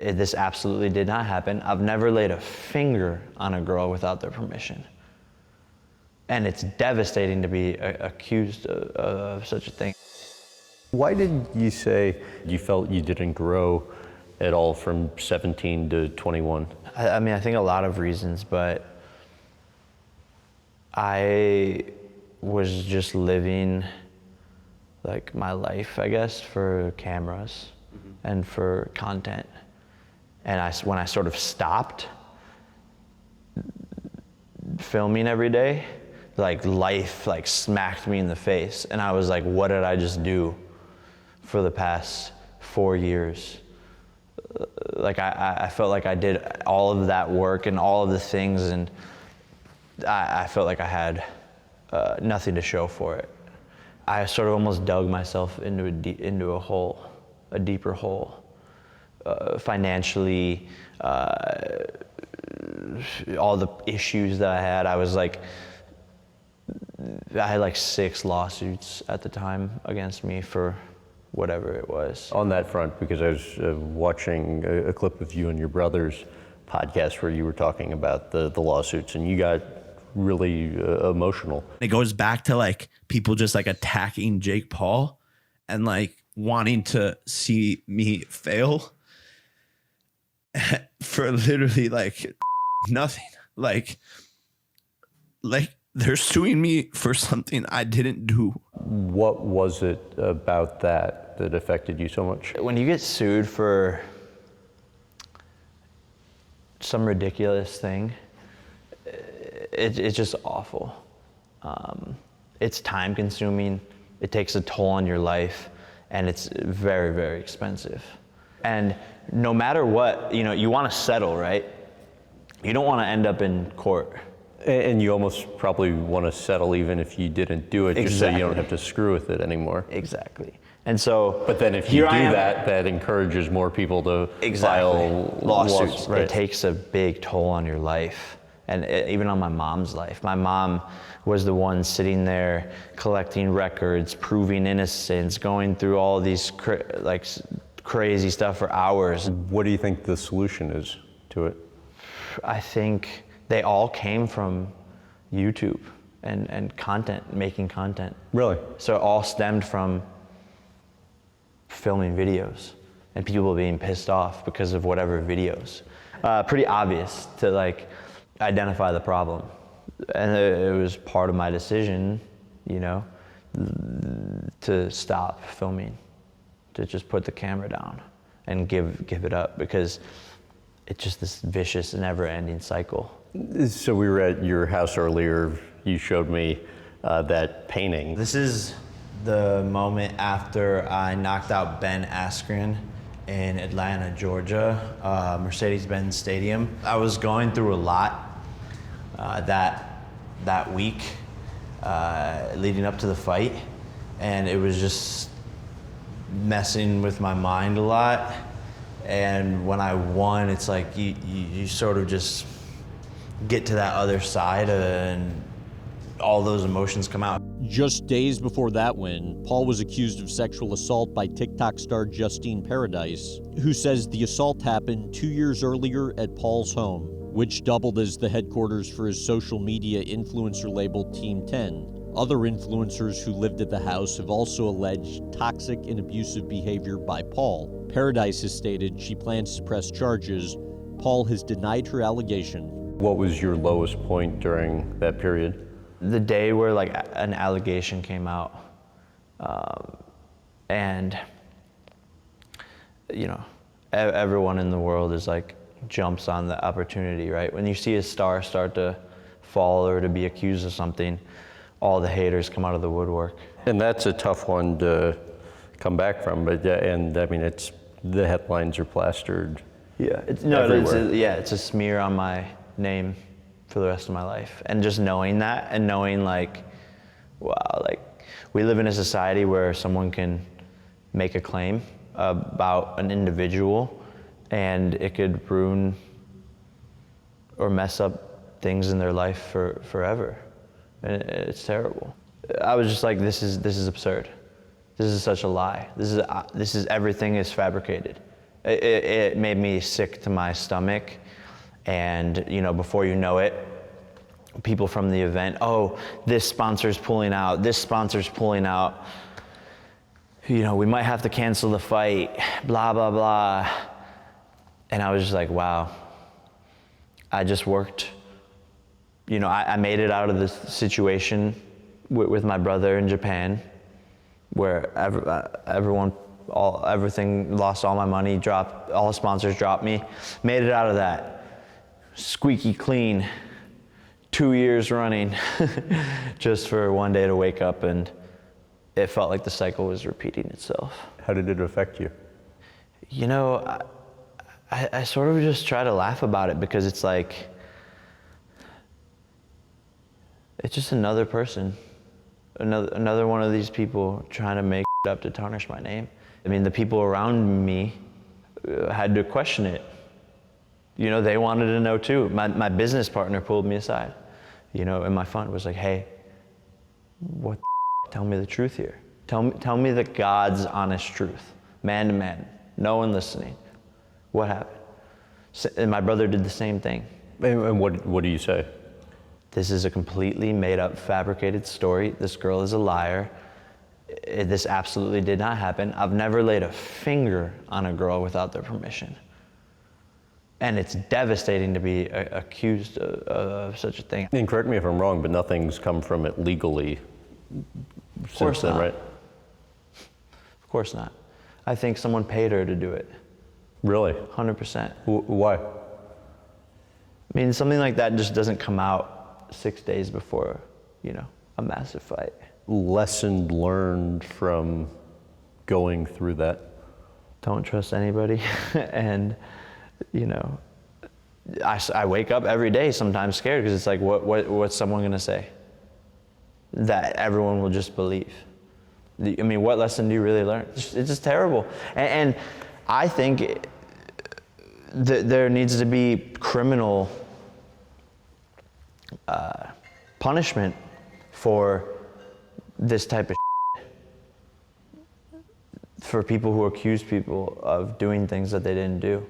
This absolutely did not happen. I've never laid a finger on a girl without their permission. And it's devastating to be accused of such a thing. Why did you say you felt you didn't grow at all from 17 to 21? I mean, I think a lot of reasons, but I was just living like my life, I guess, for cameras and for content. And when I sort of stopped filming every day, like life like smacked me in the face. And I was like, what did I just do for the past 4 years? Like I felt like I did all of that work and all of the things, and I felt like I had nothing to show for it. I sort of almost dug myself into a hole, a deeper hole. Financially, all the issues that I had. I had like 6 lawsuits at the time against me for whatever it was. On that front, because I was watching a clip of you and your brother's podcast where you were talking about the lawsuits, and you got really emotional. It goes back to like people just like attacking Jake Paul and like wanting to see me fail for literally like nothing. Like they're suing me for something I didn't do. What was it about that affected you so much? When you get sued for some ridiculous thing, it's just awful. It's time consuming, it takes a toll on your life, and it's very, very expensive. And no matter what, you want to settle, right? You don't want to end up in court. And you almost probably want to settle even if you didn't do it, just so you don't have to screw with it anymore. Exactly. And so, but then if you do that, that encourages more people to file lawsuits. Right. It takes a big toll on your life, and even on my mom's life. My mom was the one sitting there collecting records, proving innocence, going through all these crazy stuff for hours. What do you think the solution is to it? I think they all came from YouTube and content, making content. Really? So it all stemmed from filming videos and people being pissed off because of whatever videos. Pretty obvious to like identify the problem. And it was part of my decision, to stop filming, to just put the camera down and give it up, because it's just this vicious, never-ending cycle. So we were at your house earlier. You showed me that painting. This is the moment after I knocked out Ben Askren in Atlanta, Georgia, Mercedes-Benz Stadium. I was going through a lot that week leading up to the fight, and it was just messing with my mind a lot. And when I won, it's like you sort of just get to that other side and all those emotions come out. Just days before that win, Paul was accused of sexual assault by TikTok star Justine Paradise, who says the assault happened 2 years earlier at Paul's home, which doubled as the headquarters for his social media influencer label Team 10. Other influencers who lived at the house have also alleged toxic and abusive behavior by Paul. Paradise has stated she plans to press charges. Paul has denied her allegation. What was your lowest point during that period? The day where like an allegation came out, and everyone in the world is like jumps on the opportunity, right? When you see a star start to fall or to be accused of something, all the haters come out of the woodwork. And that's a tough one to come back from, but it's the headlines are plastered. Yeah, it's a smear on my name for the rest of my life. And just knowing that, and knowing like, wow, like we live in a society where someone can make a claim about an individual and it could ruin or mess up things in their life forever. And it's terrible. I was just like, this is absurd. This is such a lie. This is everything is fabricated. It made me sick to my stomach. And, you know, before you know it, people from the event, oh, this sponsor's pulling out, this sponsor's pulling out. You know, we might have to cancel the fight, blah, blah, blah. And I was just like, wow, I just worked. You know, I made it out of this situation with my brother in Japan, where everything, lost all my money, dropped, all the sponsors dropped me. Made it out of that. Squeaky clean, 2 years running, just for one day to wake up and it felt like the cycle was repeating itself. How did it affect you? You know, I sort of just try to laugh about it because it's like, it's just another person, another one of these people trying to make up to tarnish my name. I mean, the people around me had to question it. You know, they wanted to know too. My business partner pulled me aside, you know, and my fund was like, hey, what the tell me the truth here. Tell me the God's honest truth, man to man, no one listening. What happened? And my brother did the same thing. And what do you say? This is a completely made up, fabricated story. This girl is a liar. This absolutely did not happen. I've never laid a finger on a girl without their permission. And it's devastating to be accused of such a thing. And correct me if I'm wrong, but nothing's come from it legally since then, right? Of course not. I think someone paid her to do it. Really? 100%. Why? I mean, something like that just doesn't come out 6 days before, you know, a massive fight. Lesson learned from going through that? Don't trust anybody. And, you know, I wake up every day sometimes scared because it's like, what's someone going to say that everyone will just believe? I mean, what lesson do you really learn? It's just terrible. And I think there needs to be criminal punishment for this type of for people who accuse people of doing things that they didn't do.